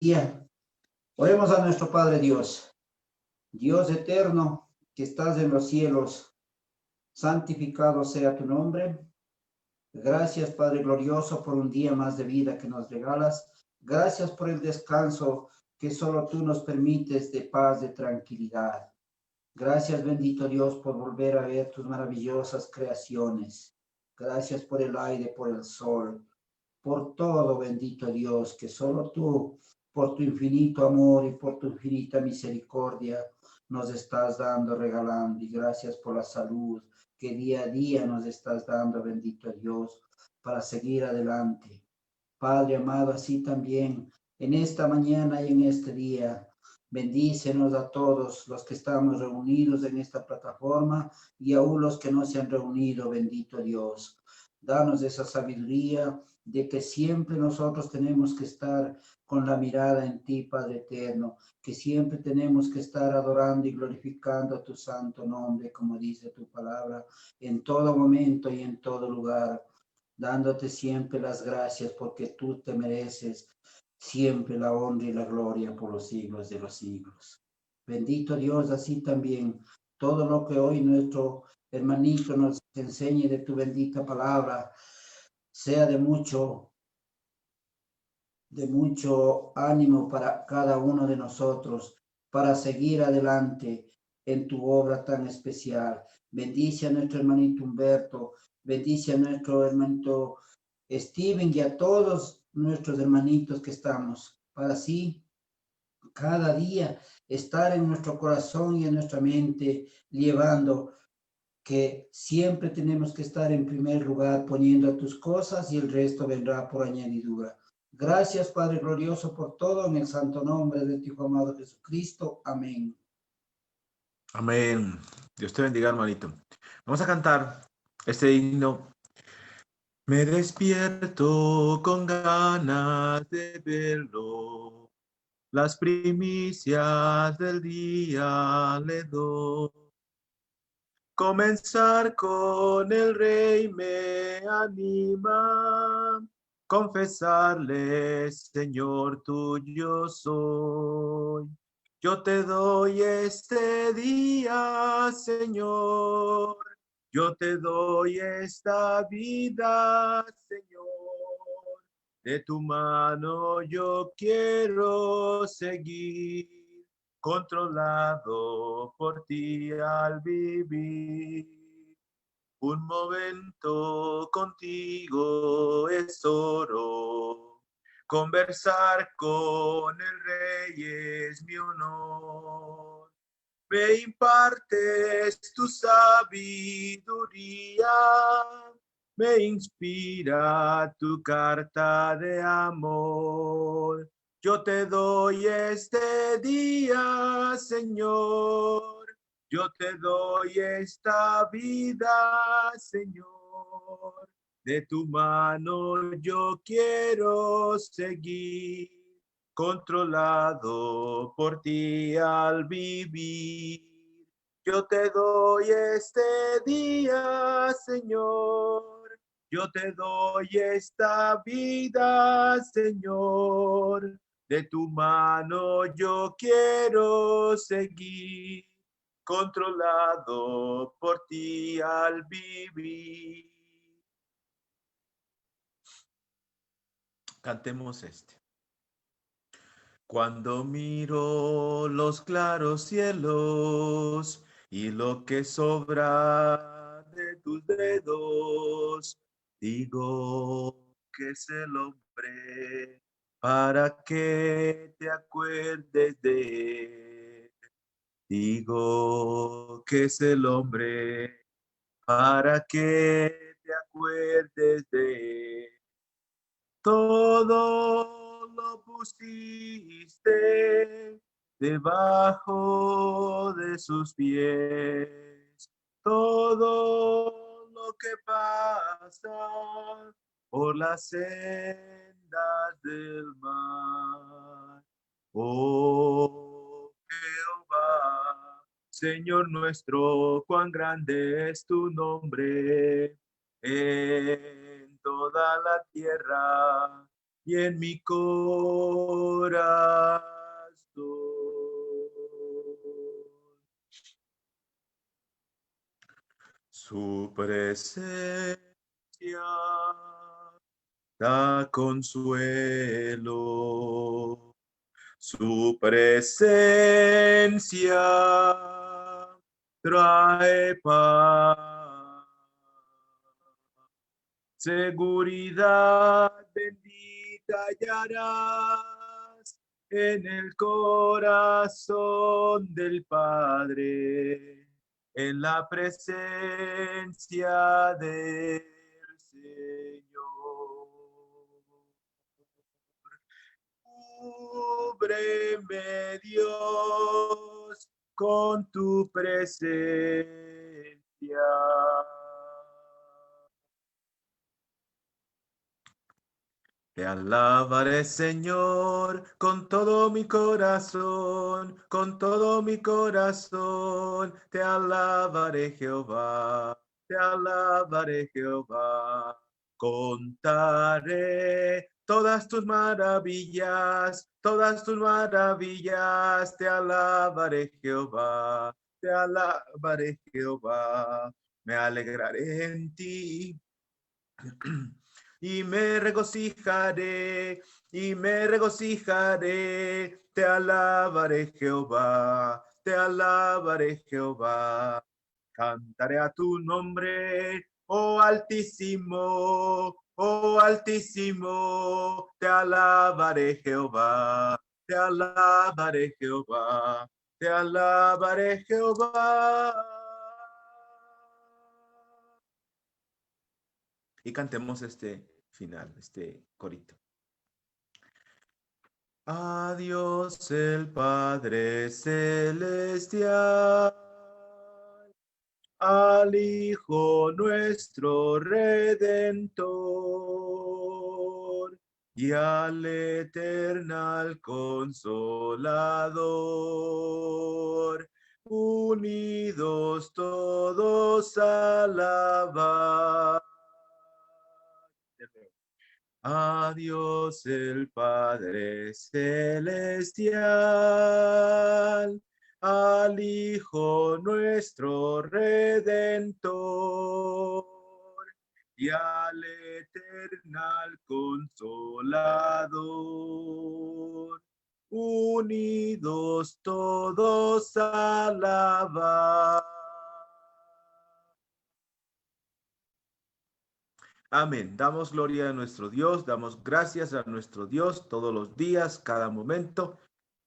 día. Oremos a nuestro Padre Dios. Dios eterno, que estás en los cielos, santificado sea tu nombre. Gracias, Padre glorioso, por un día más de vida que nos regalas. Gracias por el descanso que solo tú nos permites de paz, de tranquilidad. Gracias, bendito Dios, por volver a ver tus maravillosas creaciones. Gracias por el aire, por el sol, por todo, bendito Dios, que solo tú, por tu infinito amor y por tu infinita misericordia, nos estás dando, regalando. Y gracias por la salud que día a día nos estás dando, bendito Dios, para seguir adelante. Padre amado, así también en esta mañana y en este día, bendícenos a todos los que estamos reunidos en esta plataforma y aún los que no se han reunido, bendito Dios. Danos esa sabiduría de que siempre nosotros tenemos que estar con la mirada en ti, Padre eterno, que siempre tenemos que estar adorando y glorificando tu santo nombre, como dice tu palabra, en todo momento y en todo lugar, dándote siempre las gracias porque tú te mereces siempre la honra y la gloria por los siglos de los siglos. Bendito Dios, así también todo lo que hoy nuestro hermanito nos enseñe de tu bendita palabra, sea de mucho ánimo para cada uno de nosotros, para seguir adelante en tu obra tan especial. Bendice a nuestro hermanito Humberto, bendice a nuestro hermanito Steven y a todos nuestros hermanitos que estamos, para así cada día estar en nuestro corazón y en nuestra mente, llevando que siempre tenemos que estar en primer lugar poniendo tus cosas y el resto vendrá por añadidura. Gracias, Padre glorioso, por todo en el santo nombre de tu Hijo amado Jesucristo. Amén. Amén. Dios te bendiga, hermanito. Vamos a cantar este himno. Me despierto con ganas de verlo. Las primicias del día le doy. Comenzar con el Rey me anima. Confesarle, Señor, tuyo soy. Yo te doy este día, Señor. Yo te doy esta vida, Señor. De tu mano yo quiero seguir, controlado por ti al vivir. Un momento contigo es oro, conversar con el Rey es mi honor. Me impartes tu sabiduría, me inspira tu carta de amor. Yo te doy este día, Señor. Yo te doy esta vida, Señor. De tu mano yo quiero seguir, controlado por ti al vivir. Yo te doy este día, Señor. Yo te doy esta vida, Señor. De tu mano yo quiero seguir, controlado por ti al vivir. Cantemos este. Cuando miro los claros cielos y lo que sobra de tus dedos, digo que es el hombre para que te acuerdes de él. Digo que es el hombre para que te acuerdes de él. Todo lo pusiste debajo de sus pies. Todo lo que pasa por las sendas del mar. Oh Jehová, Señor nuestro, cuán grande es tu nombre en toda la tierra. y en mi corazón. Su presencia da consuelo. Su presencia trae paz. Seguridad bendita hallarás en el corazón del Padre, en la presencia del Señor. Cúbreme, Dios, con tu presencia. Te alabaré, Señor, con todo mi corazón, con todo mi corazón. Te alabaré, Jehová, te alabaré, Jehová. Contaré todas tus maravillas, todas tus maravillas. Te alabaré, Jehová, te alabaré, Jehová. Me alegraré en ti y me regocijaré, y me regocijaré. Te alabaré, Jehová, te alabaré, Jehová. Cantaré a tu nombre, oh Altísimo, oh Altísimo. Te alabaré, Jehová, te alabaré, Jehová, te alabaré, Jehová. Y cantemos este final, este corito. A Dios el Padre Celestial, al Hijo nuestro Redentor, y al eternal Consolador, unidos todos alabar. A Dios el Padre Celestial, al Hijo nuestro Redentor, y al eternal Consolador, unidos todos alabar. Amén. Damos gloria a nuestro Dios, damos gracias a nuestro Dios todos los días, cada momento.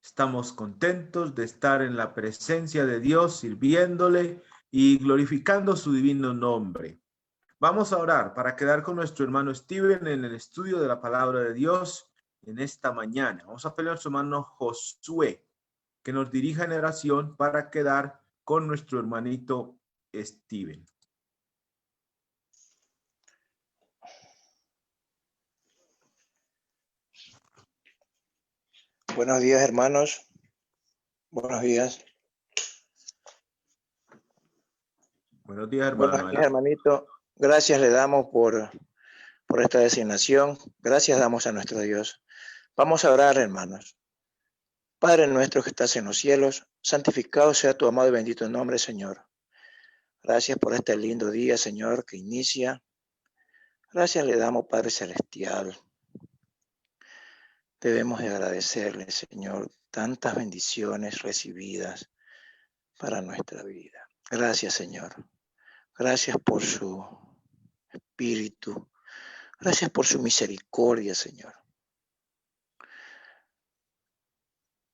Estamos contentos de estar en la presencia de Dios, sirviéndole y glorificando su divino nombre. Vamos a orar para quedar con nuestro hermano Steven en el estudio de la palabra de Dios en esta mañana. Vamos a pedir a su hermano Josué que nos dirija en oración para quedar con nuestro hermanito Steven. Buenos días, hermanos. Buenos días. Buenos días, hermano. Buenos días, hermanito. Gracias le damos por esta designación. Gracias damos a nuestro Dios. Vamos a orar, hermanos. Padre nuestro que estás en los cielos, santificado sea tu amado y bendito nombre, Señor. Gracias por este lindo día, Señor, que inicia. Gracias le damos, Padre Celestial. Debemos de agradecerle, Señor, tantas bendiciones recibidas para nuestra vida. Gracias, Señor. Gracias por su espíritu. Gracias por su misericordia, Señor.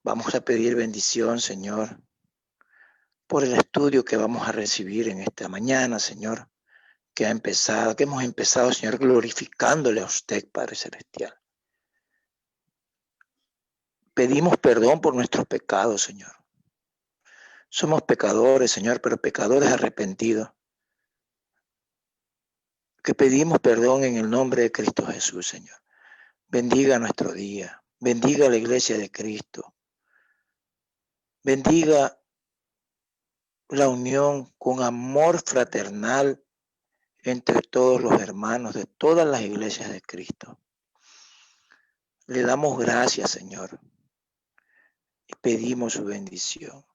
Vamos a pedir bendición, Señor, por el estudio que vamos a recibir en esta mañana, Señor, que hemos empezado, Señor, glorificándole a usted, Padre Celestial. Pedimos perdón por nuestros pecados, Señor. Somos pecadores, Señor, pero pecadores arrepentidos. Que pedimos perdón en el nombre de Cristo Jesús, Señor. Bendiga nuestro día. Bendiga a la iglesia de Cristo. Bendiga la unión con amor fraternal entre todos los hermanos de todas las iglesias de Cristo. Le damos gracias, Señor, y pedimos su bendición.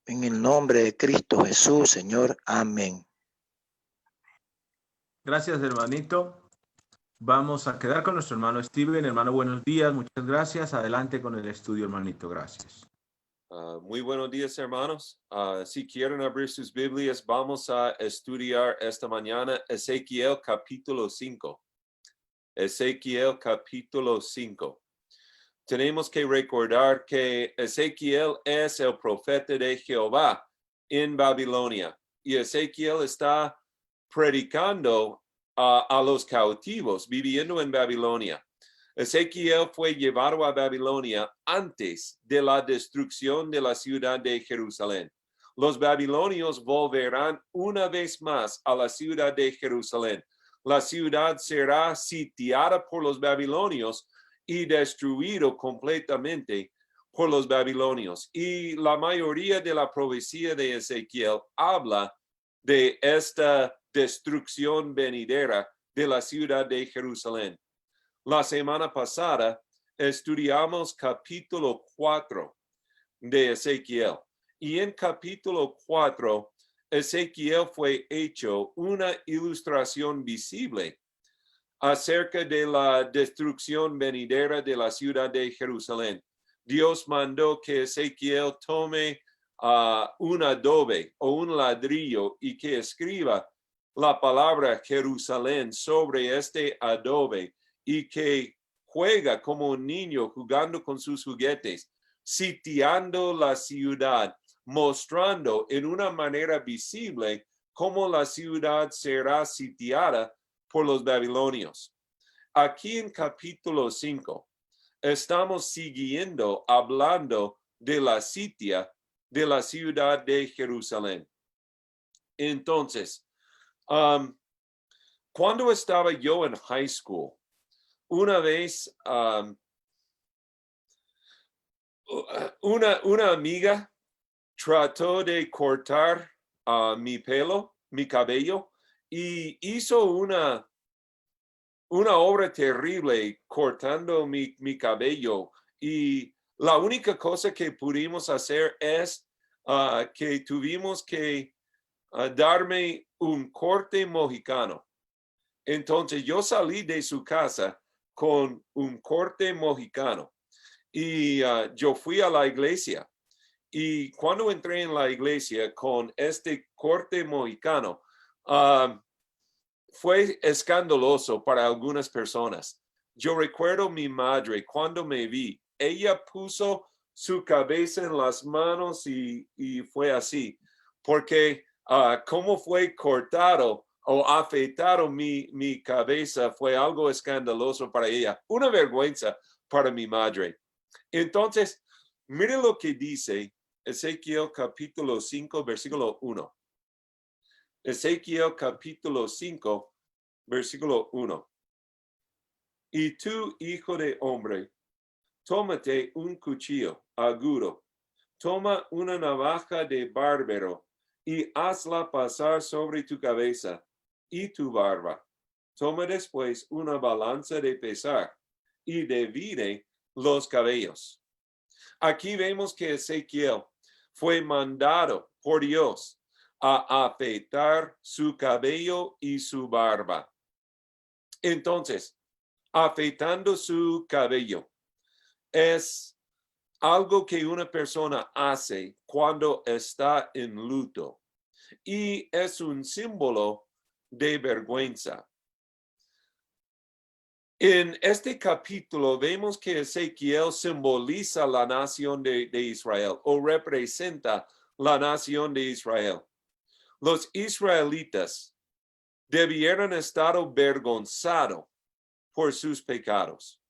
En el nombre de Cristo Jesús, Señor. Amén. Gracias, hermanito. Vamos a quedar con nuestro hermano Steven. Hermano, buenos días. Muchas gracias. Adelante con el estudio, hermanito. Gracias. Muy buenos días, hermanos. Si quieren abrir sus Biblias, vamos a estudiar esta mañana Ezequiel capítulo 5. Ezequiel capítulo 5. Tenemos que recordar que Ezequiel es el profeta de Jehová en Babilonia y Ezequiel está predicando a los cautivos viviendo en Babilonia. Ezequiel fue llevado a Babilonia antes de la destrucción de la ciudad de Jerusalén. Los babilonios volverán una vez más a la ciudad de Jerusalén. La ciudad será sitiada por los babilonios y destruido completamente por los babilonios. Y la mayoría de la profecía de Ezequiel habla de esta destrucción venidera de la ciudad de Jerusalén. La semana pasada estudiamos capítulo 4 de Ezequiel y en capítulo 4 Ezequiel fue hecho una ilustración visible acerca de la destrucción venidera de la ciudad de Jerusalén. Dios mandó que Ezequiel tome un adobe o un ladrillo y que escriba la palabra Jerusalén sobre este adobe y que juega como un niño jugando con sus juguetes, sitiando la ciudad, mostrando en una manera visible cómo la ciudad será sitiada por los babilonios. Aquí en capítulo 5 estamos siguiendo hablando de la sitia de la ciudad de Jerusalén. Entonces, cuando estaba yo en high school, una vez una amiga trató de cortar mi cabello, y hizo una obra terrible cortando mi cabello. Y la única cosa que pudimos hacer es que tuvimos que darme un corte mojicano. Entonces yo salí de su casa con un corte mojicano y yo fui a la iglesia. Y cuando entré en la iglesia con este corte mojicano, fue escandaloso para algunas personas. Yo recuerdo mi madre cuando me vi, ella puso su cabeza en las manos y fue así, porque como fue cortado o afeitado mi cabeza fue algo escandaloso para ella, una vergüenza para mi madre. Entonces, mire lo que dice Ezequiel capítulo 5, versículo 1. Ezequiel capítulo 5, versículo 1. Y tú, hijo de hombre, tómate un cuchillo agudo, toma una navaja de barbero y hazla pasar sobre tu cabeza y tu barba. Toma después una balanza de pesar y divide los cabellos. Aquí vemos que Ezequiel fue mandado por Dios a afeitar su cabello y su barba. Entonces, afeitando su cabello es algo que una persona hace cuando está en luto y es un símbolo de vergüenza. En este capítulo vemos que Ezequiel simboliza la nación de Israel o representa la nación de Israel. Los israelitas debieron estar avergonzados por sus pecados,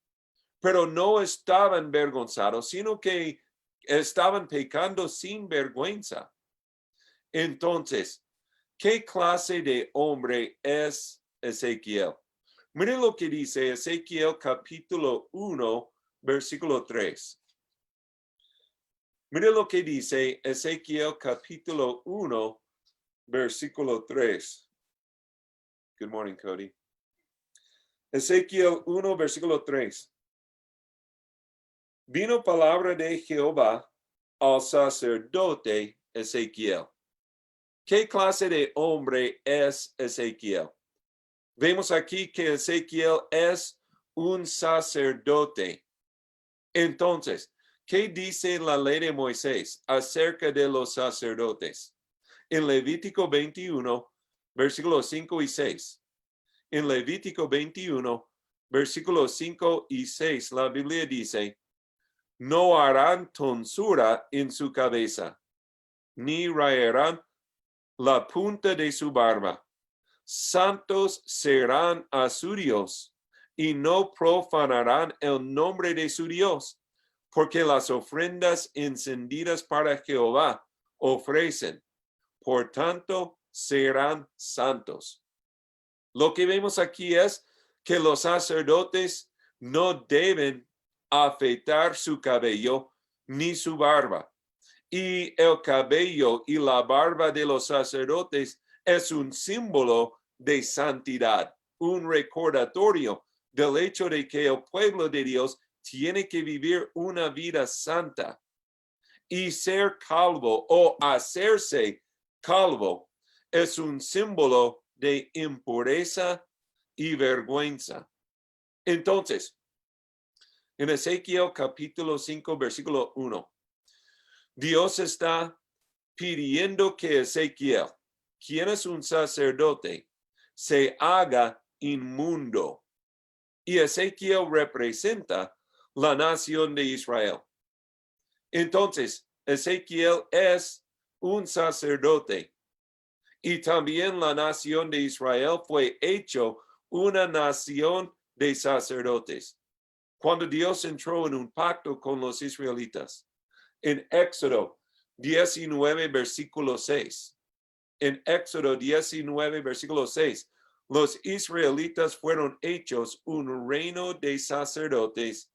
pero no estaban avergonzados, sino que estaban pecando sin vergüenza. Entonces, ¿qué clase de hombre es Ezequiel? Miren lo que dice Ezequiel capítulo 1, versículo 3. Miren lo que dice Ezequiel capítulo 1, versículo 3. Good morning, Cody. Ezequiel 1, versículo 3. Vino palabra de Jehová al sacerdote Ezequiel. ¿Qué clase de hombre es Ezequiel? Vemos aquí que Ezequiel es un sacerdote. Entonces, ¿qué dice la ley de Moisés acerca de los sacerdotes? En Levítico 21, versículos 5 y 6. En Levítico 21, versículos 5 y 6, la Biblia dice, no harán tonsura en su cabeza, ni rayarán la punta de su barba. Santos serán a su Dios, y no profanarán el nombre de su Dios, porque las ofrendas encendidas para Jehová ofrecen. Por tanto, serán santos. Lo que vemos aquí es que los sacerdotes no deben afeitar su cabello ni su barba. Y el cabello y la barba de los sacerdotes es un símbolo de santidad, un recordatorio del hecho de que el pueblo de Dios tiene que vivir una vida santa. Y ser calvo o hacerse calvo es un símbolo de impureza y vergüenza. Entonces, en Ezequiel capítulo 5, versículo 1, Dios está pidiendo que Ezequiel, quien es un sacerdote, se haga inmundo. Y Ezequiel representa la nación de Israel. Entonces, Ezequiel es un sacerdote. Y también la nación de Israel fue hecho una nación de sacerdotes. Cuando Dios entró en un pacto con los israelitas, en Éxodo 19, versículo 6. En Éxodo 19, versículo 6, los israelitas fueron hechos un reino de sacerdotes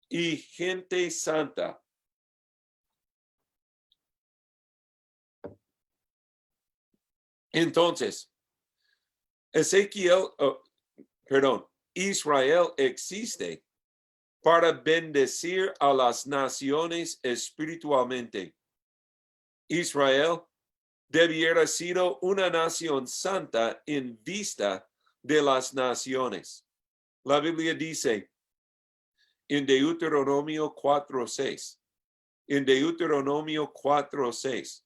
y gente santa. Entonces, Israel existe para bendecir a las naciones espiritualmente. Israel debiera sido una nación santa en vista de las naciones. La Biblia dice en Deuteronomio 4:6, en Deuteronomio 4:6,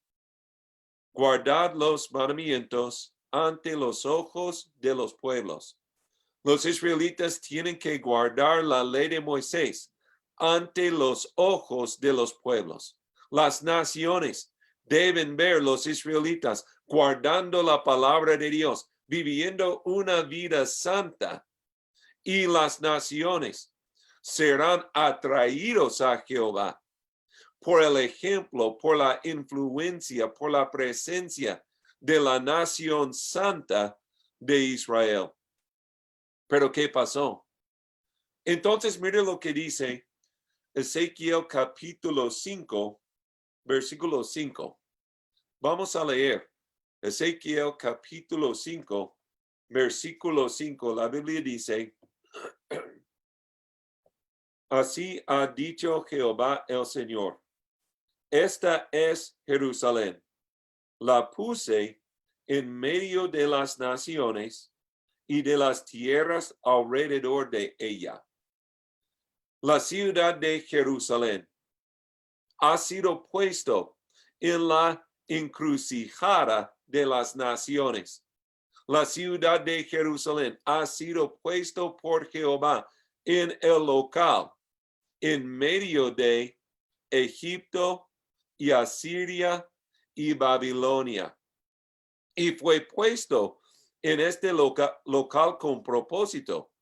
guardad los mandamientos ante los ojos de los pueblos. Los israelitas tienen que guardar la ley de Moisés ante los ojos de los pueblos. Las naciones deben ver los israelitas guardando la palabra de Dios, viviendo una vida santa. Y las naciones serán atraídos a Jehová por el ejemplo, por la influencia, por la presencia de la nación santa de Israel. Pero ¿qué pasó? Entonces, mire lo que dice Ezequiel capítulo 5, versículo 5. Vamos a leer Ezequiel capítulo 5, versículo 5. La Biblia dice, así ha dicho Jehová el Señor. Esta es Jerusalén. La puse en medio de las naciones y de las tierras alrededor de ella. La ciudad de Jerusalén ha sido puesto en la encrucijada de las naciones. La ciudad de Jerusalén ha sido puesto por Jehová en el local, en medio de Egipto y Asiria y Babilonia. Y fue puesto en este local con propósito.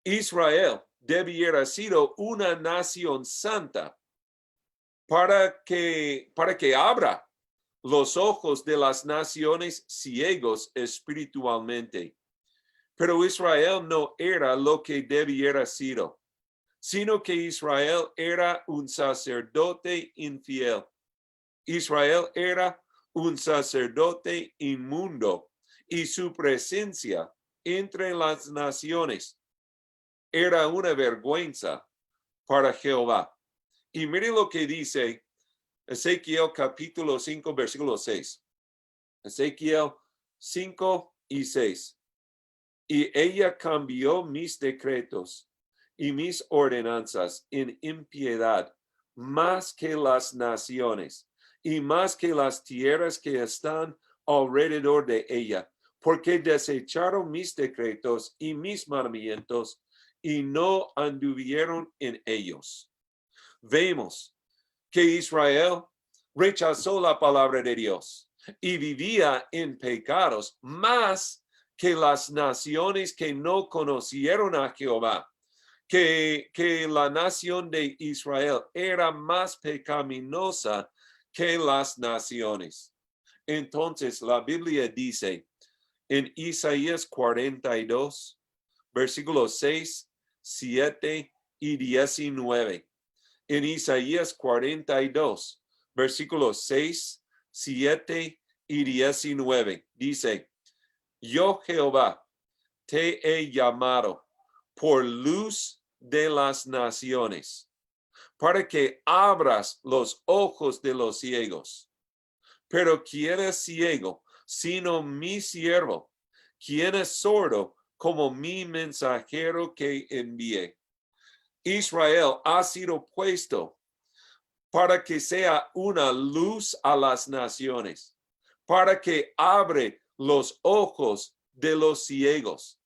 Israel debiera sido una nación santa para que abra los ojos de las naciones ciegos espiritualmente. Pero Israel no era lo que debiera sido, sino que Israel era un sacerdote infiel. Israel era un sacerdote inmundo y su presencia entre las naciones era una vergüenza para Jehová. Y mire lo que dice Ezequiel capítulo 5, versículo 6. Ezequiel 5 y 6. Y ella cambió mis decretos y mis ordenanzas en impiedad más que las naciones y más que las tierras que están alrededor de ella, porque desecharon mis decretos y mis mandamientos y no anduvieron en ellos. Vemos que Israel rechazó la palabra de Dios y vivía en pecados más que las naciones que no conocieron a Jehová, que la nación de Israel era más pecaminosa que las naciones. Entonces la Biblia dice en Isaías 42, versículos 6, 7 y 19. En Isaías 42, versículos 6, 7 y 19, dice, yo Jehová te he llamado por luz de las naciones, para que abras los ojos de los ciegos. Pero ¿quién es ciego, sino mi siervo? ¿Quién es sordo como mi mensajero que envié? Israel ha sido puesto para que sea una luz a las naciones, para que abre los ojos de los ciegos.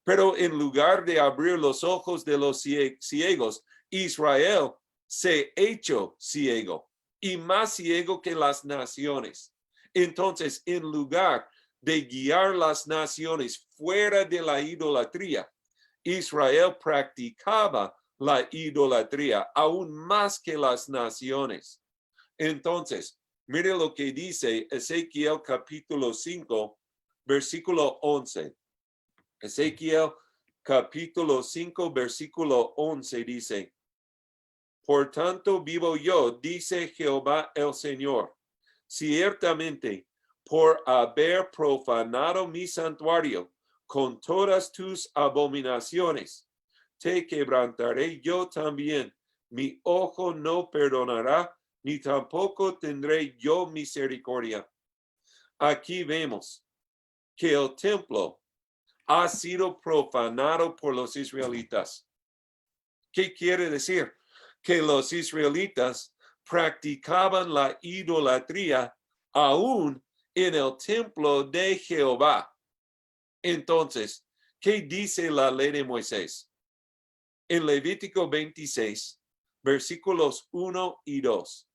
Pero en lugar de abrir los ojos de los ciegos, Israel se echó ciego y más ciego que las naciones. Entonces, en lugar de guiar las naciones fuera de la idolatría, Israel practicaba la idolatría aún más que las naciones. Entonces, mire lo que dice Ezequiel capítulo 5, versículo 11. Ezequiel capítulo 5, versículo 11 dice, por tanto vivo yo, dice Jehová el Señor, ciertamente por haber profanado mi santuario con todas tus abominaciones, te quebrantaré yo también, mi ojo no perdonará, ni tampoco tendré yo misericordia. Aquí vemos que el templo ha sido profanado por los israelitas. ¿Qué quiere decir? Que los israelitas practicaban la idolatría aún en el templo de Jehová. Entonces, ¿qué dice la ley de Moisés? En Levítico 26, versículos 1 y 2.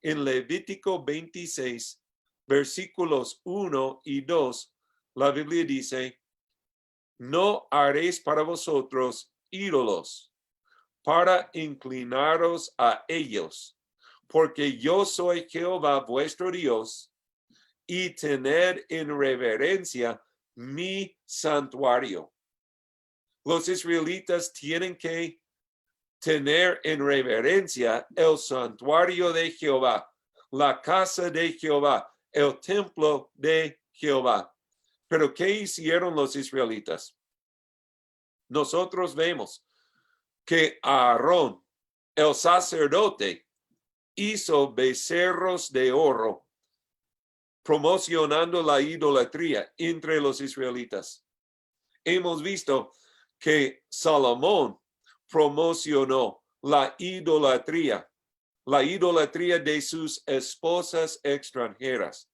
En Levítico 26, versículos 1 y 2, la Biblia dice, no haréis para vosotros ídolos para inclinaros a ellos, porque yo soy Jehová vuestro Dios, y tened en reverencia mi santuario. Los israelitas tienen que tener en reverencia el santuario de Jehová, la casa de Jehová, el templo de Jehová. Pero ¿qué hicieron los israelitas? Nosotros vemos que Aarón, el sacerdote, hizo becerros de oro, promocionando la idolatría entre los israelitas. Hemos visto que Salomón promocionó la idolatría de sus esposas extranjeras.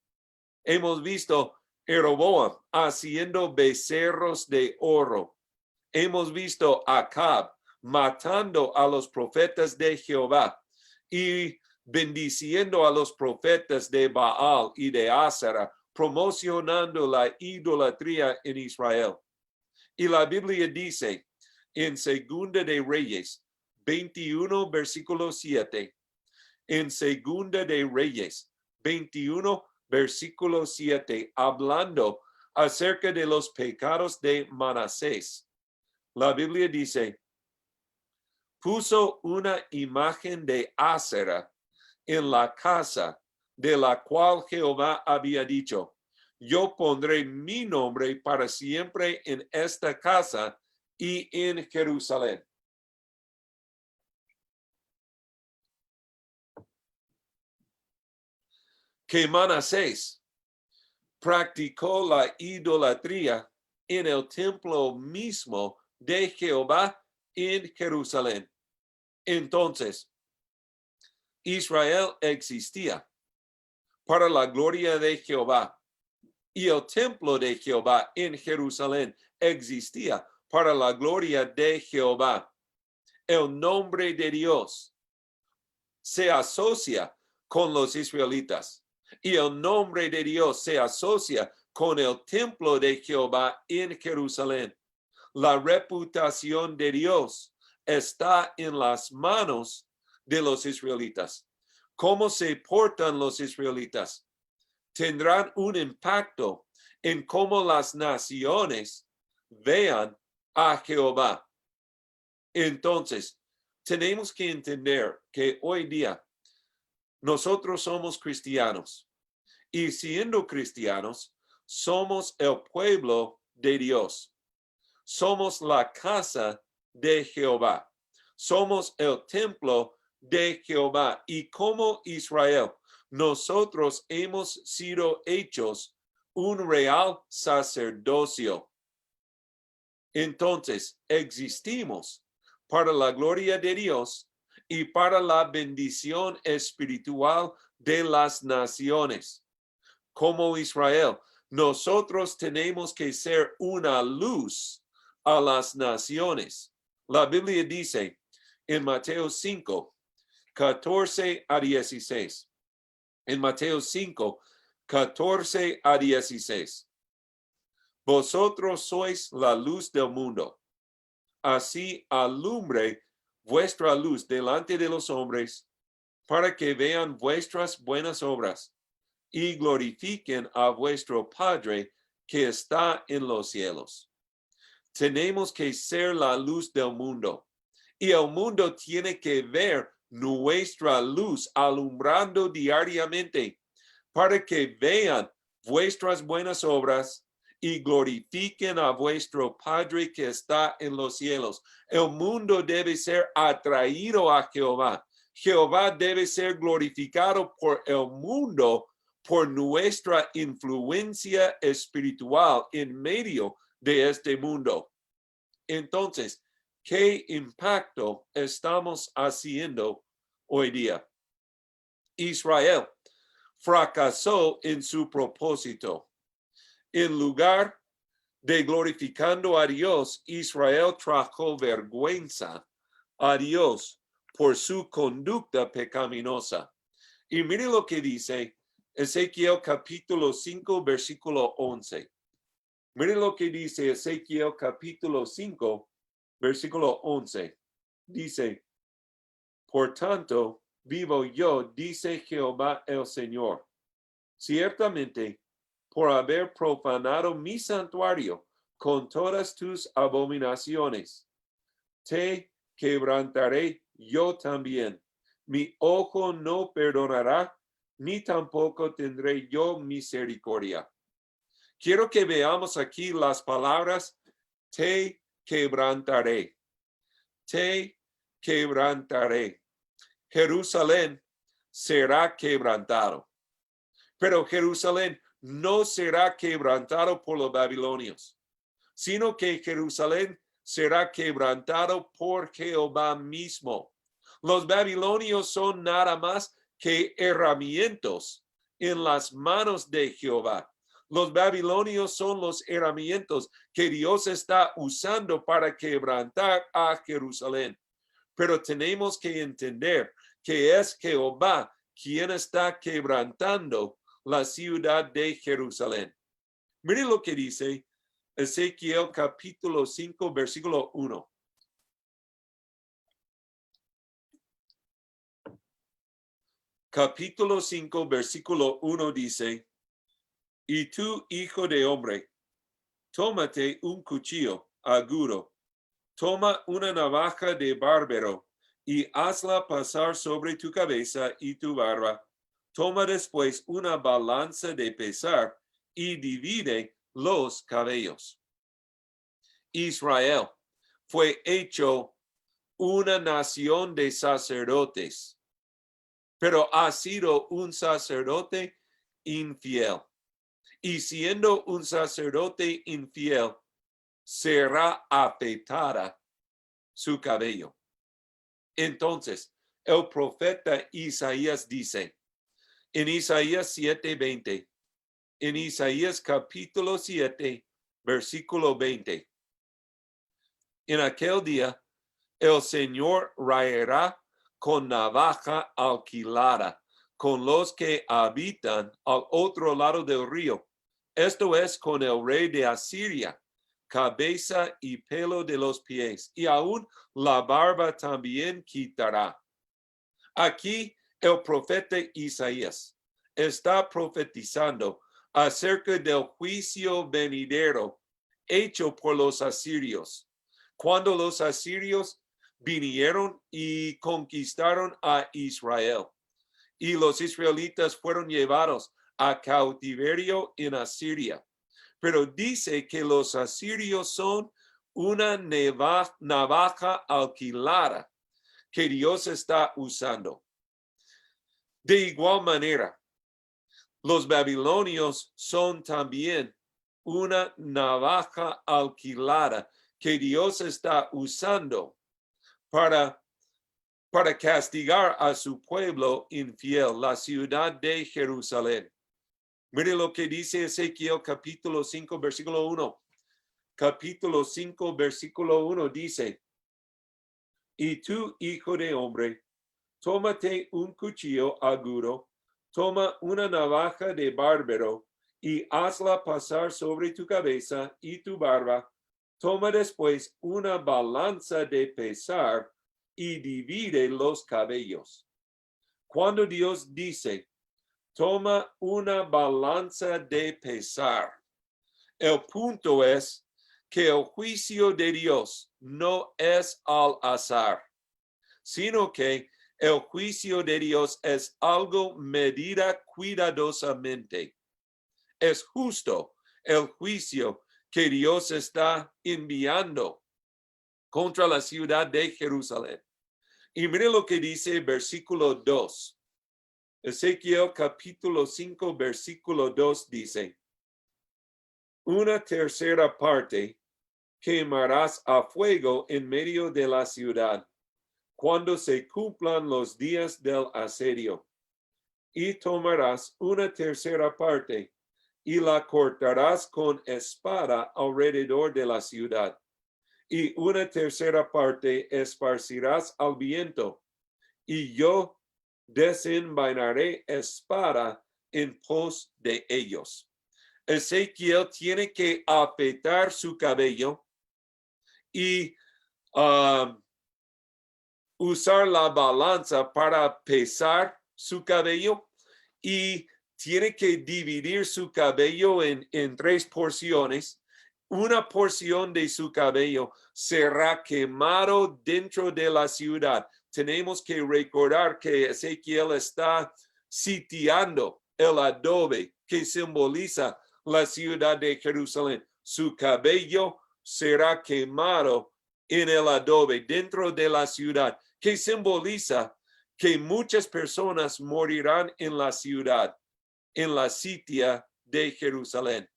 Hemos visto Jeroboam haciendo becerros de oro. Hemos visto a Acab matando a los profetas de Jehová y bendiciendo a los profetas de Baal y de Asera, promocionando la idolatría en Israel. Y la Biblia dice en Segunda de Reyes 21, versículo 7, en Segunda de Reyes 21, versículo 7, hablando acerca de los pecados de Manasés. La Biblia dice, puso una imagen de Asera en la casa de la cual Jehová había dicho, yo pondré mi nombre para siempre en esta casa y en Jerusalén. Que Manasés practicó la idolatría en el templo mismo de Jehová en Jerusalén. Entonces, Israel existía para la gloria de Jehová, y el templo de Jehová en Jerusalén existía para la gloria de Jehová. El nombre de Dios se asocia con los israelitas, y el nombre de Dios se asocia con el templo de Jehová en Jerusalén. La reputación de Dios está en las manos de los israelitas. ¿Cómo se portan los israelitas? Tendrán un impacto en cómo las naciones vean a Jehová. Entonces, tenemos que entender que hoy día nosotros somos cristianos, y siendo cristianos, somos el pueblo de Dios. Somos la casa de Jehová. Somos el templo de Jehová. Y como Israel, nosotros hemos sido hechos un real sacerdocio. Entonces, existimos para la gloria de Dios y para la bendición espiritual de las naciones. Como Israel, nosotros tenemos que ser una luz a las naciones. La Biblia dice en Mateo 5, 14 a 16. En Mateo 5, 14 a 16. Vosotros sois la luz del mundo. Así alumbre vuestra luz delante de los hombres, para que vean vuestras buenas obras y glorifiquen a vuestro Padre que está en los cielos. Tenemos que ser la luz del mundo, y el mundo tiene que ver nuestra luz alumbrando diariamente, para que vean vuestras buenas obras y glorifiquen a vuestro Padre que está en los cielos. El mundo debe ser atraído a Jehová. Jehová debe ser glorificado por el mundo, por nuestra influencia espiritual en medio de este mundo. Entonces, ¿qué impacto estamos haciendo hoy día? Israel fracasó en su propósito. En lugar de glorificando a Dios, Israel trajo vergüenza a Dios por su conducta pecaminosa. Y mire lo que dice Ezequiel capítulo 5, versículo 11. Mire lo que dice Ezequiel capítulo 5, versículo 11. Dice, por tanto, vivo yo, dice Jehová el Señor, ciertamente, por haber profanado mi santuario con todas tus abominaciones, te quebrantaré yo también. Mi ojo no perdonará, ni tampoco tendré yo misericordia. Quiero que veamos aquí las palabras, te quebrantaré. Te quebrantaré. Jerusalén será quebrantado. Pero Jerusalén no será quebrantado por los babilonios, sino que Jerusalén será quebrantado por Jehová mismo. Los babilonios son nada más que herramientas en las manos de Jehová. Los babilonios son los herramientas que Dios está usando para quebrantar a Jerusalén. Pero tenemos que entender que es Jehová quien está quebrantando la ciudad de Jerusalén. Mire lo que dice Ezequiel capítulo 5, versículo 1. Capítulo 5, versículo 1 dice, y tú, hijo de hombre, tómate un cuchillo agudo, toma una navaja de barbero y hazla pasar sobre tu cabeza y tu barba. Toma después una balanza de pesar y divide los cabellos. Israel fue hecho una nación de sacerdotes, pero ha sido un sacerdote infiel. Y siendo un sacerdote infiel, será afeitada su cabello. Entonces, el profeta Isaías dice, en Isaías 7:20, en Isaías capítulo 7, versículo 20, en aquel día, el Señor raerá con navaja alquilada con los que habitan al otro lado del río. Esto es con el rey de Asiria, cabeza y pelo de los pies, y aún la barba también quitará. Aquí el profeta Isaías está profetizando acerca del juicio venidero hecho por los asirios. Cuando los asirios vinieron y conquistaron a Israel, y los israelitas fueron llevados a cautiverio en Asiria. Pero dice que los asirios son una navaja alquilada que Dios está usando. De igual manera, los babilonios son también una navaja alquilada que Dios está usando para castigar a su pueblo infiel, la ciudad de Jerusalén. Mire lo que dice Ezequiel capítulo 5, versículo 1. Capítulo 5, versículo 1 dice, y tú, hijo de hombre, tómate un cuchillo agudo, toma una navaja de bárbaro y hazla pasar sobre tu cabeza y tu barba. Toma después una balanza de pesar y divide los cabellos. Cuando Dios dice, toma una balanza de pesar, el punto es que el juicio de Dios no es al azar, sino que el juicio de Dios es algo medida cuidadosamente. Es justo el juicio que Dios está enviando contra la ciudad de Jerusalén. Y mire lo que dice versículo 2. Ezequiel capítulo 5, versículo 2 dice, una tercera parte quemarás a fuego en medio de la ciudad, cuando se cumplan los días del asedio. Y tomarás una tercera parte y la cortarás con espada alrededor de la ciudad. Y una tercera parte esparcirás al viento, y yo desenvainaré espada en pos de ellos. Ezequiel tiene que afeitar su cabello y usar la balanza para pesar su cabello, y tiene que dividir su cabello en 3 porciones. Una porción de su cabello será quemado dentro de la ciudad. Tenemos que recordar que Ezequiel está sitiando el adobe que simboliza la ciudad de Jerusalén. Su cabello será quemado en el adobe dentro de la ciudad, que simboliza que muchas personas morirán en la ciudad, en la sitia de Jerusalén.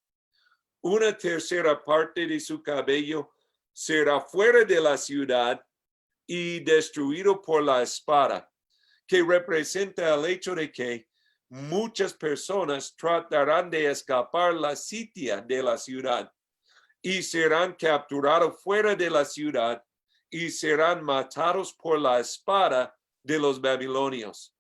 Una tercera parte de su cabello será fuera de la ciudad y destruido por la espada, que representa el hecho de que muchas personas tratarán de escapar la sitia de la ciudad y serán capturados fuera de la ciudad y serán matados por la espada de los babilonios.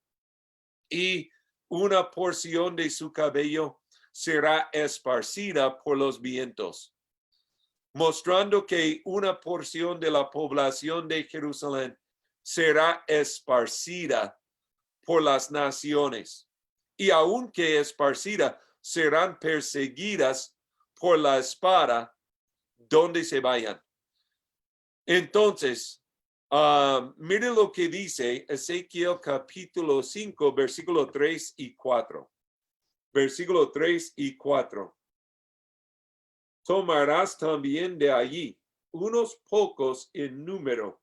Y una porción de su cabello será esparcida por los vientos, mostrando que una porción de la población de Jerusalén será esparcida por las naciones, y aunque esparcida, serán perseguidas por la espada donde se vayan. Entonces, mire lo que dice Ezequiel capítulo 5, versículo 3 y 4. Versículo 3 y 4. Tomarás también de allí unos pocos en número,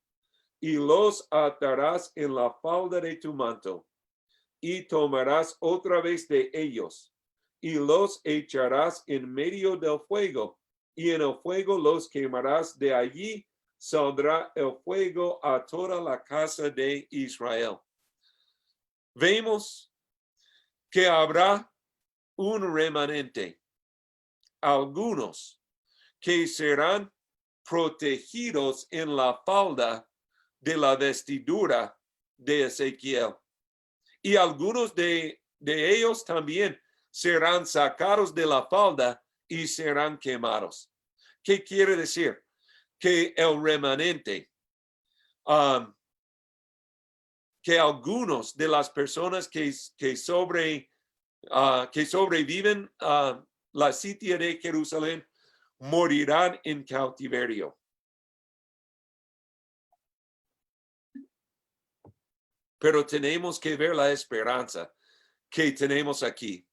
y los atarás en la falda de tu manto, y tomarás otra vez de ellos, y los echarás en medio del fuego, y en el fuego los quemarás. De allí saldrá el fuego a toda la casa de Israel. Vemos que habrá un remanente, algunos que serán protegidos en la falda de la vestidura de Ezequiel. Y algunos de ellos también serán sacados de la falda y serán quemados. ¿Qué quiere decir? Que el remanente, que algunos de las personas que sobreviven la sitio de Jerusalén morirán en cautiverio. Pero tenemos que ver la esperanza que tenemos aquí.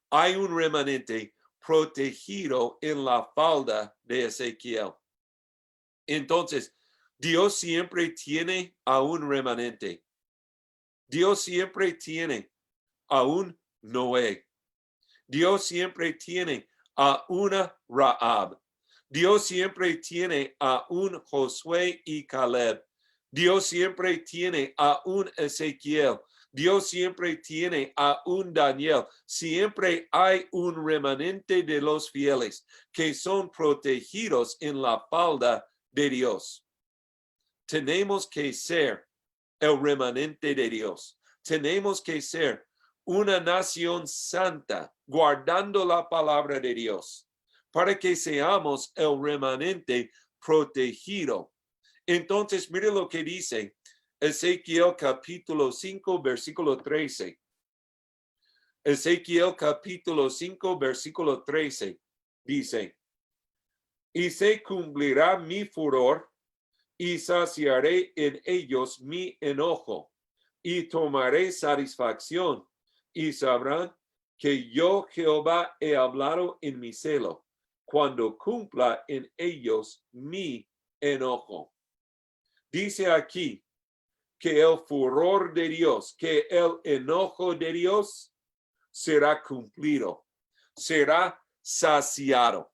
Hay un remanente protegido en la falda de Ezequiel. Entonces, Dios siempre tiene a un remanente. Dios siempre tiene a un Noé. Dios siempre tiene a una Rahab. Dios siempre tiene a un Josué y Caleb. Dios siempre tiene a un Ezequiel. Dios siempre tiene a un Daniel. Siempre hay un remanente de los fieles que son protegidos en la falda de Dios. Tenemos que ser el remanente de Dios. Tenemos que ser una nación santa, guardando la palabra de Dios, para que seamos el remanente protegido. Entonces, mire lo que dice Ezequiel capítulo 5, versículo 13. Ezequiel capítulo 5, versículo 13 dice: y se cumplirá mi furor, y saciaré en ellos mi enojo, y tomaré satisfacción, y sabrán que yo Jehová he hablado en mi celo, cuando cumpla en ellos mi enojo. Dice aquí que el furor de Dios, que el enojo de Dios será cumplido, será saciado.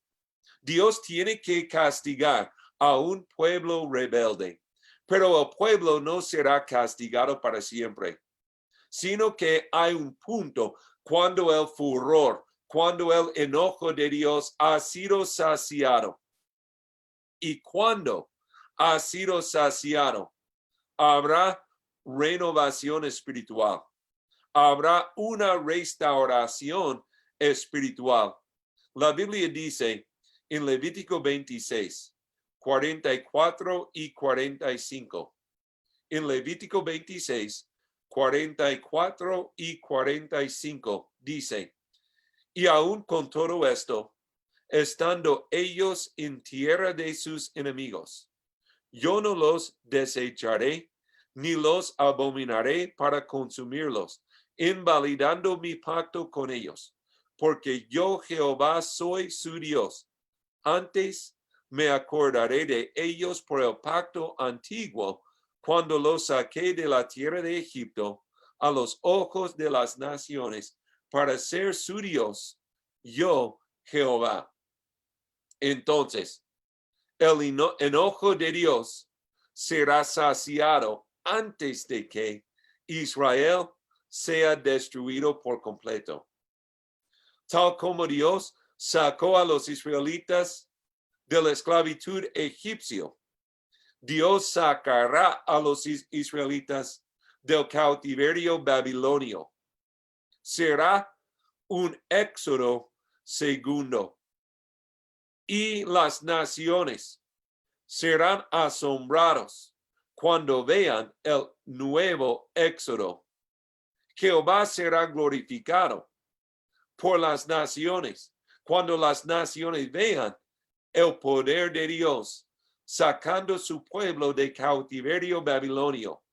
Dios tiene que castigar a un pueblo rebelde, pero el pueblo no será castigado para siempre, sino que hay un punto cuando el furor, cuando el enojo de Dios ha sido saciado. Y cuando ha sido saciado, habrá renovación espiritual, habrá una restauración espiritual. La Biblia dice en Levítico 26, 44 y 45. En Levítico 26, 44 y 45 dice: y aún con todo esto, estando ellos en tierra de sus enemigos, yo no los desecharé, ni los abominaré para consumirlos, invalidando mi pacto con ellos, porque yo Jehová soy su Dios. Antes me acordaré de ellos por el pacto antiguo, cuando los saqué de la tierra de Egipto a los ojos de las naciones, para ser su Dios, yo Jehová. Entonces, el enojo de Dios será saciado antes de que Israel sea destruido por completo. Tal como Dios sacó a los israelitas de la esclavitud egipcio, Dios sacará a los israelitas del cautiverio babilonio. Será un éxodo segundo. Y las naciones serán asombrados cuando vean el nuevo éxodo. Jehová será glorificado por las naciones cuando las naciones vean el poder de Dios sacando su pueblo de cautiverio babilonio.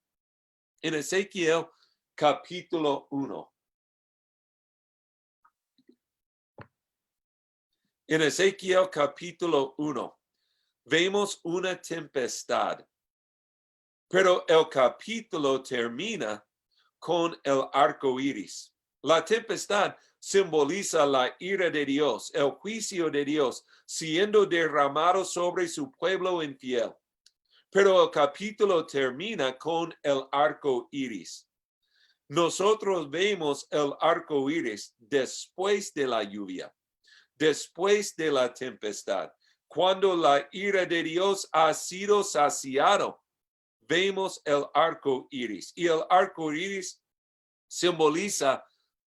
En Ezequiel capítulo 1. En Ezequiel capítulo 1, vemos una tempestad, pero el capítulo termina con el arco iris. La tempestad simboliza la ira de Dios, el juicio de Dios, siendo derramado sobre su pueblo infiel. Pero el capítulo termina con el arco iris. Nosotros vemos el arco iris después de la lluvia, después de la tempestad. Cuando la ira de Dios ha sido saciado, vemos el arco iris. Y el arco iris simboliza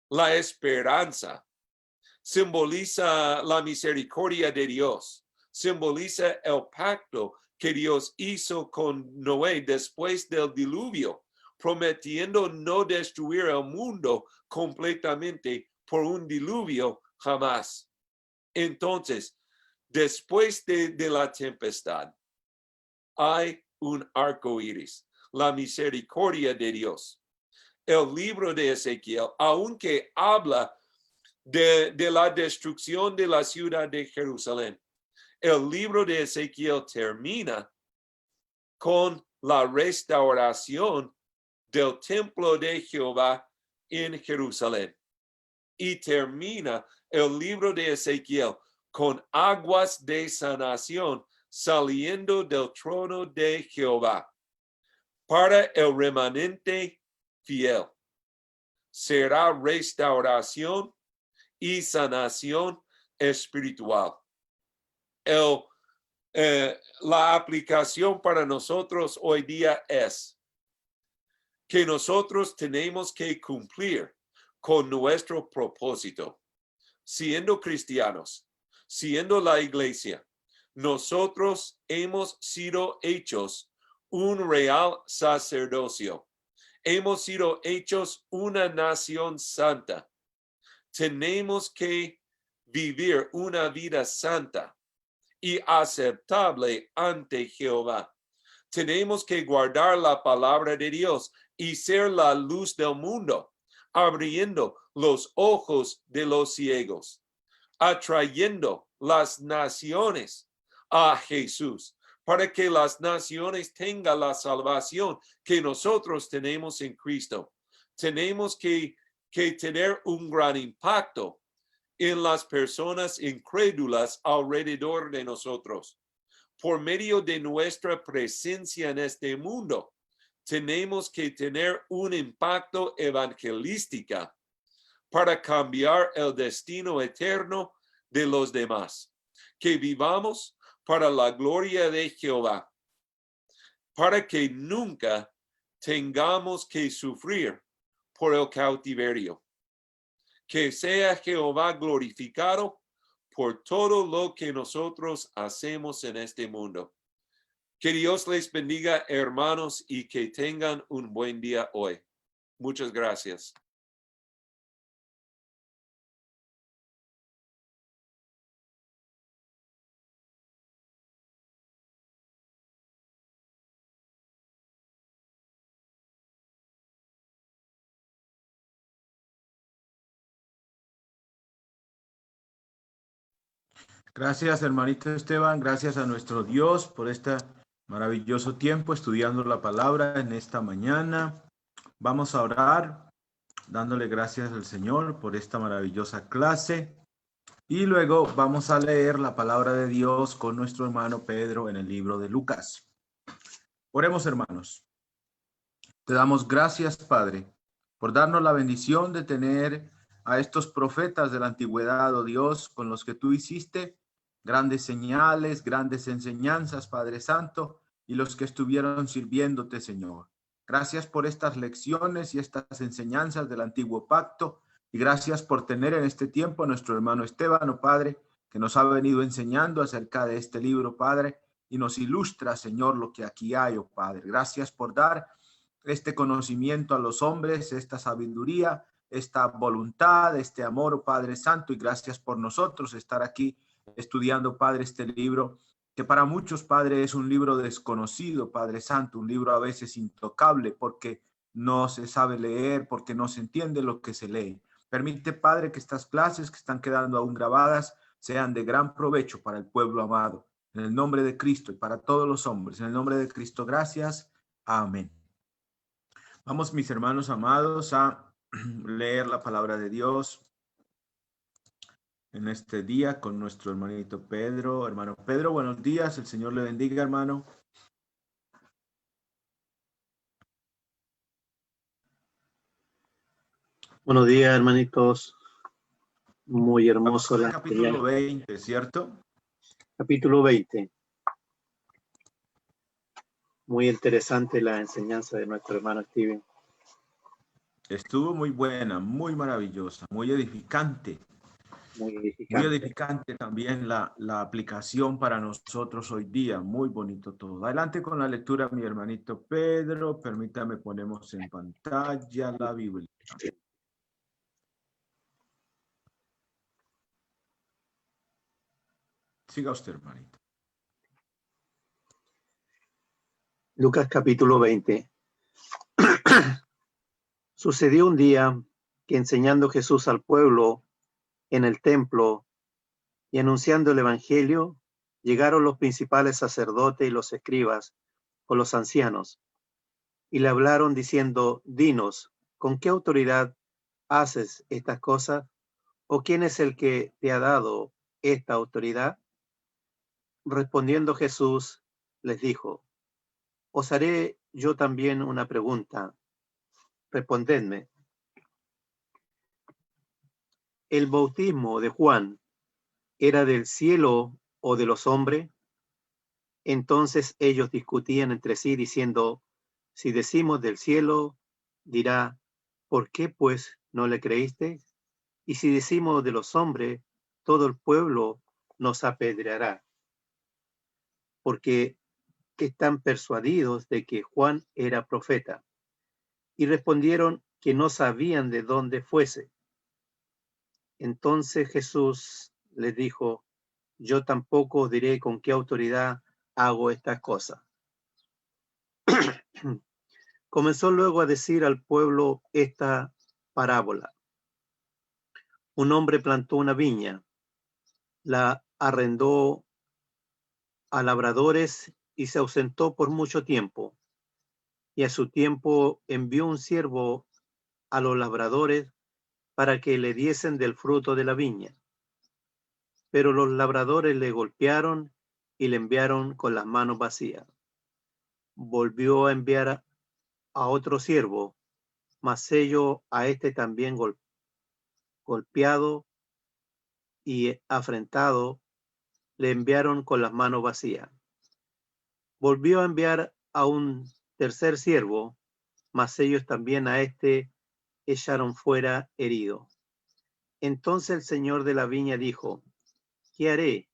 la esperanza, simboliza la misericordia de Dios, simboliza el pacto que Dios hizo con Noé después del diluvio, prometiendo no destruir el mundo completamente por un diluvio jamás. Entonces, después de la tempestad, hay un arco iris, la misericordia de Dios. El libro de Ezequiel, aunque habla de la destrucción de la ciudad de Jerusalén, el libro de Ezequiel termina con la restauración del templo de Jehová en Jerusalén. Y termina el libro de Ezequiel con aguas de sanación saliendo del trono de Jehová para el remanente fiel. Será restauración y sanación espiritual. La aplicación para nosotros hoy día es que nosotros tenemos que cumplir con nuestro propósito. Siendo cristianos, siendo la iglesia, nosotros hemos sido hechos un real sacerdocio. Hemos sido hechos una nación santa. Tenemos que vivir una vida santa y aceptable ante Jehová. Tenemos que guardar la palabra de Dios y ser la luz del mundo, abriendo los ojos de los ciegos, atrayendo las naciones a Jesús, para que las naciones tengan la salvación que nosotros tenemos en Cristo. Tenemos que tener un gran impacto en las personas incrédulas alrededor de nosotros. Por medio de nuestra presencia en este mundo, tenemos que tener un impacto evangelístico para cambiar el destino eterno de los demás. Que vivamos para la gloria de Jehová, para que nunca tengamos que sufrir por el cautiverio. Que sea Jehová glorificado por todo lo que nosotros hacemos en este mundo. Que Dios les bendiga, hermanos, y que tengan un buen día hoy. Muchas gracias. Gracias, hermanito Esteban. Gracias a nuestro Dios por este maravilloso tiempo estudiando la palabra en esta mañana. Vamos a orar dándole gracias al Señor por esta maravillosa clase. Y luego vamos a leer la palabra de Dios con nuestro hermano Pedro en el libro de Lucas. Oremos, hermanos. Te damos gracias, Padre, por darnos la bendición de tener a estos profetas de la antigüedad, oh Dios, con los que tú hiciste grandes señales, grandes enseñanzas, Padre Santo, y los que estuvieron sirviéndote, Señor. Gracias por estas lecciones y estas enseñanzas del antiguo pacto, y gracias por tener en este tiempo a nuestro hermano Esteban, oh Padre, que nos ha venido enseñando acerca de este libro, Padre, y nos ilustra, Señor, lo que aquí hay, oh Padre. Gracias por dar este conocimiento a los hombres, esta sabiduría, esta voluntad, este amor, oh Padre Santo, y gracias por nosotros estar aquí estudiando, Padre, este libro, que para muchos, Padre, es un libro desconocido, Padre Santo, un libro a veces intocable, porque no se sabe leer, porque no se entiende lo que se lee. Permite, Padre, que estas clases que están quedando aún grabadas sean de gran provecho para el pueblo amado. En el nombre de Cristo y para todos los hombres. En el nombre de Cristo, gracias. Amén. Vamos, mis hermanos amados, a leer la palabra de Dios en este día con nuestro hermanito Pedro. Hermano Pedro, buenos días. El Señor le bendiga, hermano. Buenos días, hermanitos. Muy hermoso Vamos la al capítulo enseñanza. 20, ¿cierto? Capítulo 20. Muy interesante la enseñanza de nuestro hermano Steven. Estuvo muy buena, muy maravillosa, muy edificante. Muy Muy edificante. edificante también la aplicación para nosotros hoy día. Muy bonito todo. Adelante con la lectura, mi hermanito Pedro. Permítame, ponemos en pantalla la Biblia. Siga usted, hermanito. Lucas capítulo 20. Sucedió un día que enseñando Jesús al pueblo en el templo y anunciando el evangelio, llegaron los principales sacerdotes y los escribas con los ancianos y le hablaron diciendo: dinos, ¿con qué autoridad haces estas cosas? ¿O quién es el que te ha dado esta autoridad? Respondiendo Jesús les dijo: os haré yo también una pregunta. Respondedme. ¿El bautismo de Juan era del cielo o de los hombres? Entonces ellos discutían entre sí diciendo: si decimos del cielo, dirá: ¿por qué pues no le creíste? Y si decimos de los hombres, todo el pueblo nos apedreará, porque están persuadidos de que Juan era profeta. Y respondieron que no sabían de dónde fuese. Entonces Jesús les dijo: yo tampoco os diré con qué autoridad hago estas cosas. Comenzó luego a decir al pueblo esta parábola. Un hombre plantó una viña, la arrendó a labradores y se ausentó por mucho tiempo. Y a su tiempo envió un siervo a los labradores para que le diesen del fruto de la viña. Pero los labradores le golpearon y le enviaron con las manos vacías. Volvió a enviar a otro siervo, mas ellos a este también golpeado y afrentado, le enviaron con las manos vacías. Volvió a enviar a un tercer siervo, mas ellos también a este echaron fuera herido. Entonces el señor de la viña dijo: ¿qué haré?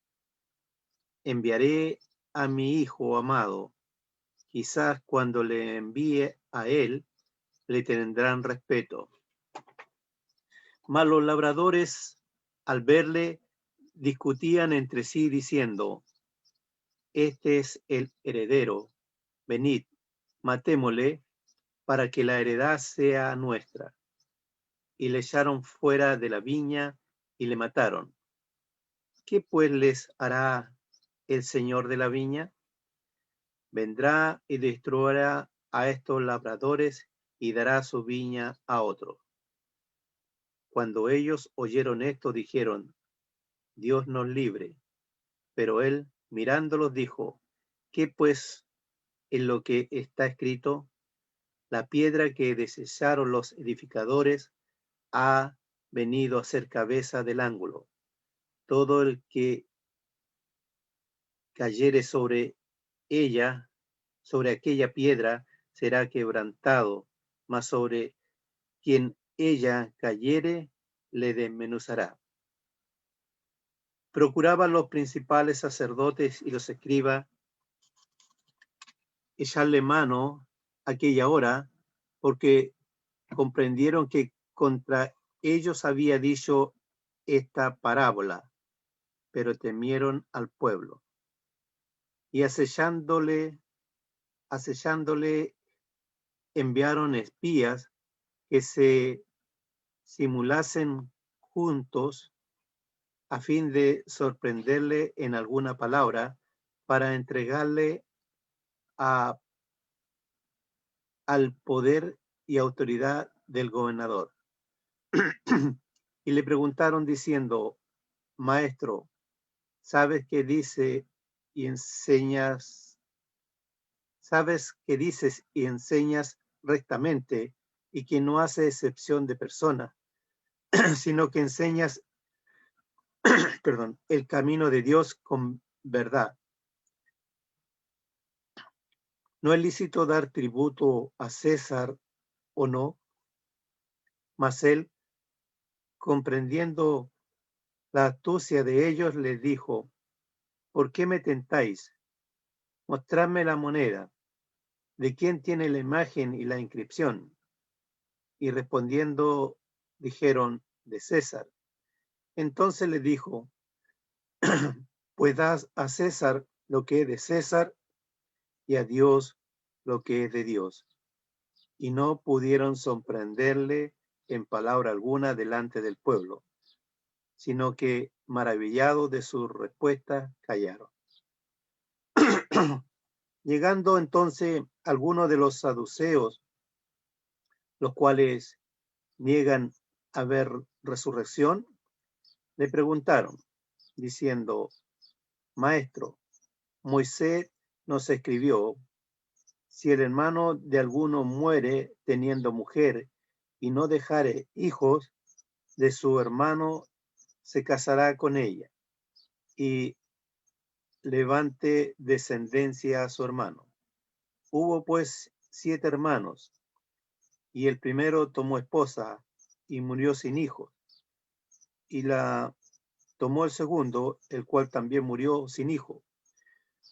Enviaré a mi hijo amado. Quizás cuando le envíe a él, le tendrán respeto. Mas los labradores, al verle, discutían entre sí diciendo: este es el heredero, venid, matémosle para que la heredad sea nuestra. Y le echaron fuera de la viña y le mataron. ¿Qué pues les hará el señor de la viña? Vendrá y destruirá a estos labradores y dará su viña a otro. Cuando ellos oyeron esto, dijeron: Dios nos libre. Pero él, mirándolos, dijo: ¿qué pues en lo que está escrito? La piedra que desecharon los edificadores ha venido a ser cabeza del ángulo. Todo el que cayere sobre ella, sobre aquella piedra, será quebrantado, mas sobre quien ella cayere, le desmenuzará. Procuraban los principales sacerdotes y los escribas echarle mano aquella hora, porque comprendieron que contra ellos había dicho esta parábola, pero temieron al pueblo. Y acechándole, enviaron espías que se simulasen juntos a fin de sorprenderle en alguna palabra para entregarle al poder y autoridad del gobernador. Y le preguntaron diciendo, Maestro, ¿sabes qué dices y enseñas rectamente y que no hace excepción de persona, sino que enseñas el camino de Dios con verdad? ¿No es lícito dar tributo a César o no? Mas él, comprendiendo la astucia de ellos, les dijo, ¿por qué me tentáis? Mostradme la moneda. ¿De quién tiene la imagen y la inscripción? Y respondiendo, dijeron, de César. Entonces le dijo, pues das a César lo que es de César y a Dios lo que es de Dios. Y no pudieron sorprenderle en palabra alguna delante del pueblo, sino que, maravillados de su respuesta, callaron. Llegando entonces algunos de los saduceos, los cuales niegan haber resurrección, le preguntaron, diciendo, Maestro, Moisés nos escribió, si el hermano de alguno muere teniendo mujer y no dejare hijos, de su hermano se casará con ella y levante descendencia a su hermano. Hubo pues 7 hermanos, y el primero tomó esposa y murió sin hijos, y la tomó el segundo, el cual también murió sin hijo.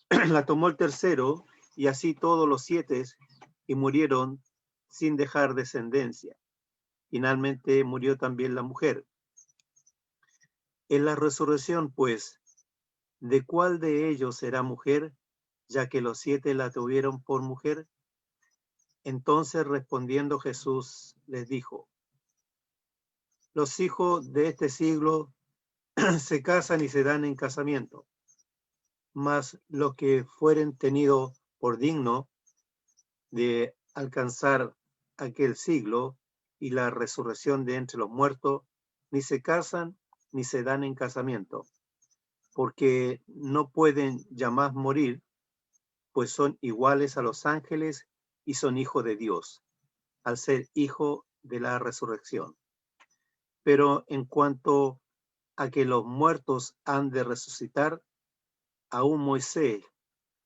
La tomó el tercero, y así todos los 7, y murieron sin dejar descendencia. Finalmente murió también la mujer. En la resurrección, pues, ¿de cuál de ellos será mujer, ya que los 7 la tuvieron por mujer? Entonces respondiendo Jesús les dijo, los hijos de este siglo se casan y se dan en casamiento, mas los que fueren tenidos por digno de alcanzar aquel siglo y la resurrección de entre los muertos, ni se casan ni se dan en casamiento, porque no pueden ya más morir, pues son iguales a los ángeles y son hijos de Dios, al ser hijo de la resurrección. Pero en cuanto a que los muertos han de resucitar, aún Moisés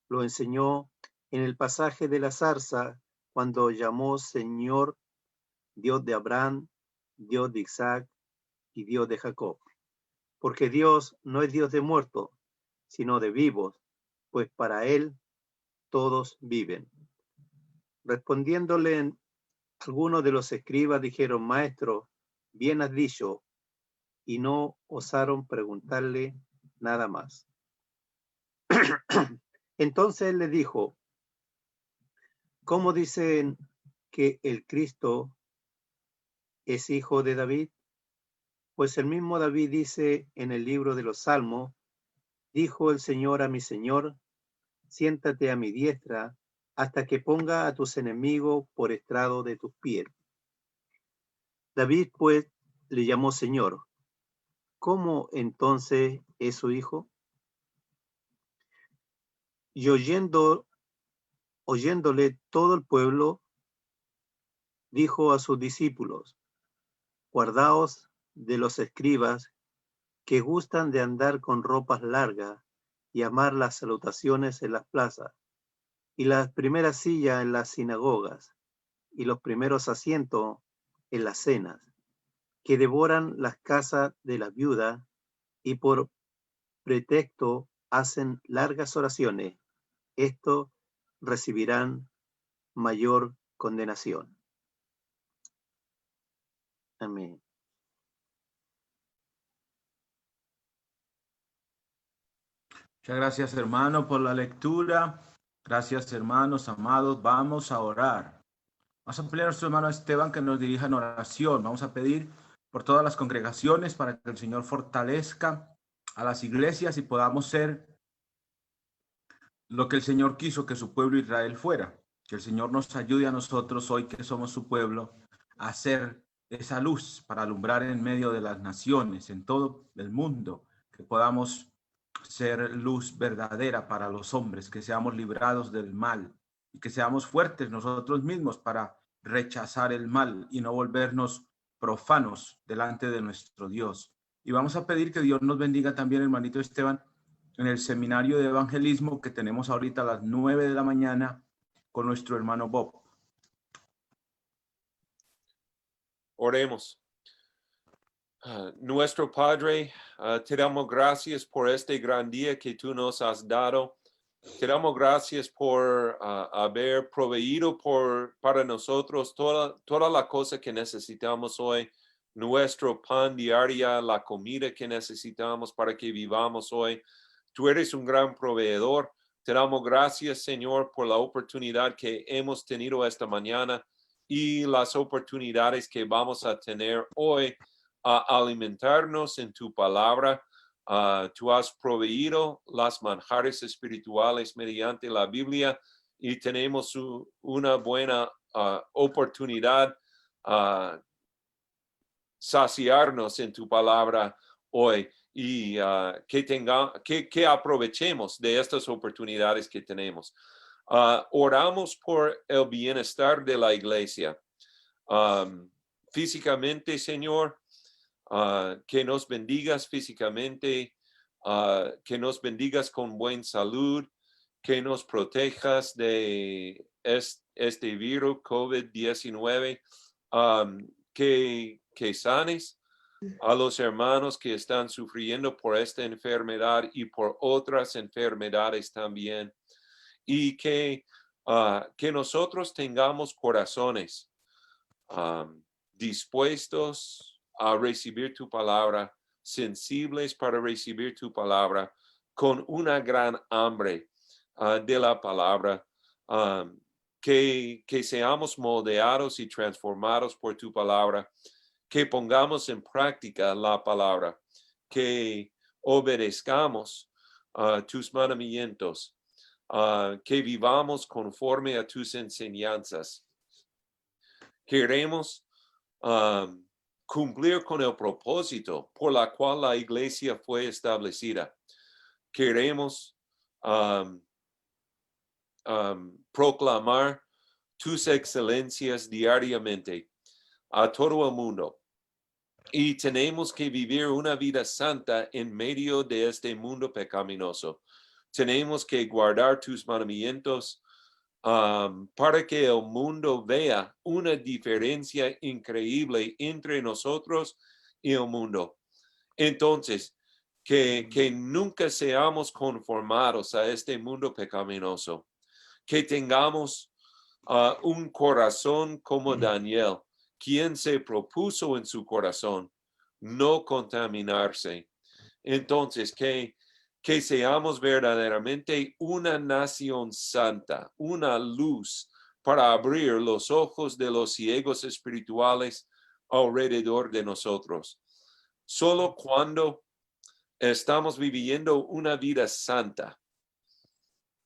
lo enseñó en el pasaje de la zarza, cuando llamó Señor, Dios de Abraham, Dios de Isaac y Dios de Jacob. Porque Dios no es Dios de muertos, sino de vivos, pues para él todos viven. Respondiéndole algunos de los escribas dijeron, Maestro, bien has dicho, y no osaron preguntarle nada más. Entonces él le dijo, ¿cómo dicen que el Cristo es hijo de David? Pues el mismo David dice en el libro de los Salmos, dijo el Señor a mi Señor, siéntate a mi diestra hasta que ponga a tus enemigos por estrado de tus pies. David pues le llamó Señor. ¿Cómo entonces es su hijo? Y oyéndole todo el pueblo, dijo a sus discípulos, guardaos de los escribas que gustan de andar con ropas largas y amar las salutaciones en las plazas, y las primeras sillas en las sinagogas, y los primeros asientos en las cenas, que devoran las casas de las viudas, y por pretexto hacen largas oraciones. Estos recibirán mayor condenación. Amén. Muchas gracias, hermano, por la lectura. Gracias, hermanos amados. Vamos a orar. Vamos a pedir a nuestro hermano Esteban que nos dirija en oración. Vamos a pedir por todas las congregaciones para que el Señor fortalezca a las iglesias y podamos ser lo que el Señor quiso que su pueblo Israel fuera. Que el Señor nos ayude a nosotros hoy que somos su pueblo a ser esa luz para alumbrar en medio de las naciones, en todo el mundo, que podamos ser luz verdadera para los hombres, que seamos librados del mal y que seamos fuertes nosotros mismos para rechazar el mal y no volvernos profanos delante de nuestro Dios. Y vamos a pedir que Dios nos bendiga también, hermanito Esteban, en el seminario de evangelismo que tenemos ahorita a las 9 de la mañana con nuestro hermano Bob. Oremos. Nuestro Padre, te damos gracias por este gran día que tú nos has dado. Te damos gracias por haber proveído para nosotros toda la cosa que necesitamos hoy, nuestro pan diario, la comida que necesitamos para que vivamos hoy. Tú eres un gran proveedor. Te damos gracias, Señor, por la oportunidad que hemos tenido esta mañana y las oportunidades que vamos a tener hoy a alimentarnos en tu palabra. Tú has proveído las manjares espirituales mediante la Biblia y tenemos una buena oportunidad saciarnos en tu palabra hoy y que aprovechemos de estas oportunidades que tenemos. Oramos por el bienestar de la iglesia. Físicamente, Señor, que nos bendigas físicamente, que nos bendigas con buena salud, que nos protejas de este virus COVID-19, que sanes a los hermanos que están sufriendo por esta enfermedad y por otras enfermedades también, y que nosotros tengamos corazones dispuestos a recibir tu palabra, sensibles para recibir tu palabra, con una gran hambre de la palabra, que seamos moldeados y transformados por tu palabra, que pongamos en práctica la palabra, que obedezcamos tus mandamientos, que vivamos conforme a tus enseñanzas. Queremos cumplir con el propósito por la cual la iglesia fue establecida. Queremos proclamar tus excelencias diariamente a todo el mundo. Y tenemos que vivir una vida santa en medio de este mundo pecaminoso. Tenemos que guardar tus mandamientos para que el mundo vea una diferencia increíble entre nosotros y el mundo. Entonces, que nunca seamos conformados a este mundo pecaminoso, que tengamos un corazón como Daniel, quien se propuso en su corazón no contaminarse. Entonces, que seamos verdaderamente una nación santa, una luz para abrir los ojos de los ciegos espirituales alrededor de nosotros. Solo cuando estamos viviendo una vida santa,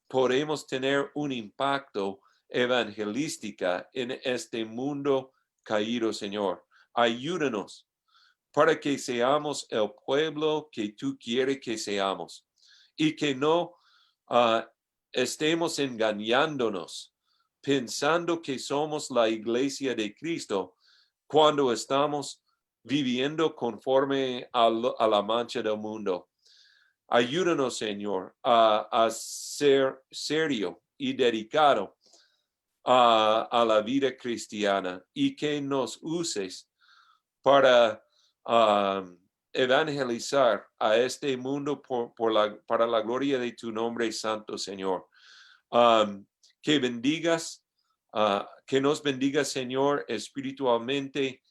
podemos tener un impacto evangelística en este mundo caído, Señor. Ayúdanos para que seamos el pueblo que tú quieres que seamos y que no estemos engañándonos pensando que somos la iglesia de Cristo cuando estamos viviendo conforme a la mancha del mundo. Ayúdanos, Señor, a ser serio y dedicado a la vida cristiana y que nos uses para evangelizar a este mundo para la gloria de tu nombre santo, Señor. Que bendigas, que nos bendiga, Señor, espiritualmente,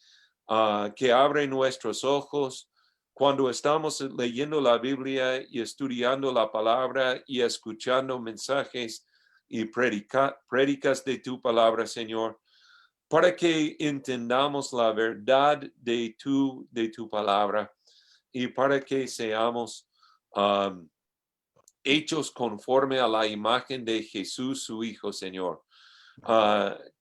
que abre nuestros ojos cuando estamos leyendo la Biblia y estudiando la palabra y escuchando mensajes y prédicas de tu palabra, Señor, para que entendamos la verdad de tu palabra y para que seamos hechos conforme a la imagen de Jesús, su Hijo, Señor.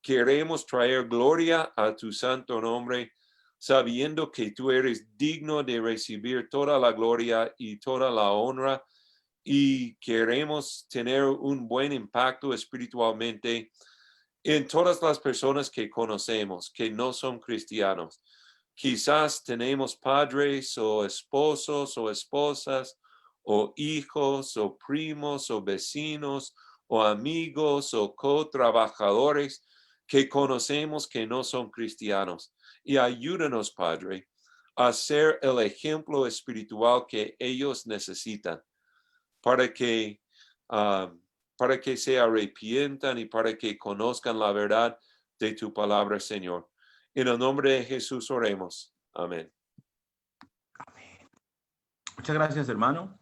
Queremos traer gloria a tu santo nombre, sabiendo que tú eres digno de recibir toda la gloria y toda la honra, y queremos tener un buen impacto espiritualmente en todas las personas que conocemos, que no son cristianos. Quizás tenemos padres o esposos o esposas o hijos o primos o vecinos o amigos o co-trabajadores que conocemos que no son cristianos. Y ayúdanos, Padre, a ser el ejemplo espiritual que ellos necesitan para que se arrepientan y para que conozcan la verdad de tu palabra, Señor. En el nombre de Jesús oremos. Amén. Muchas gracias, hermano.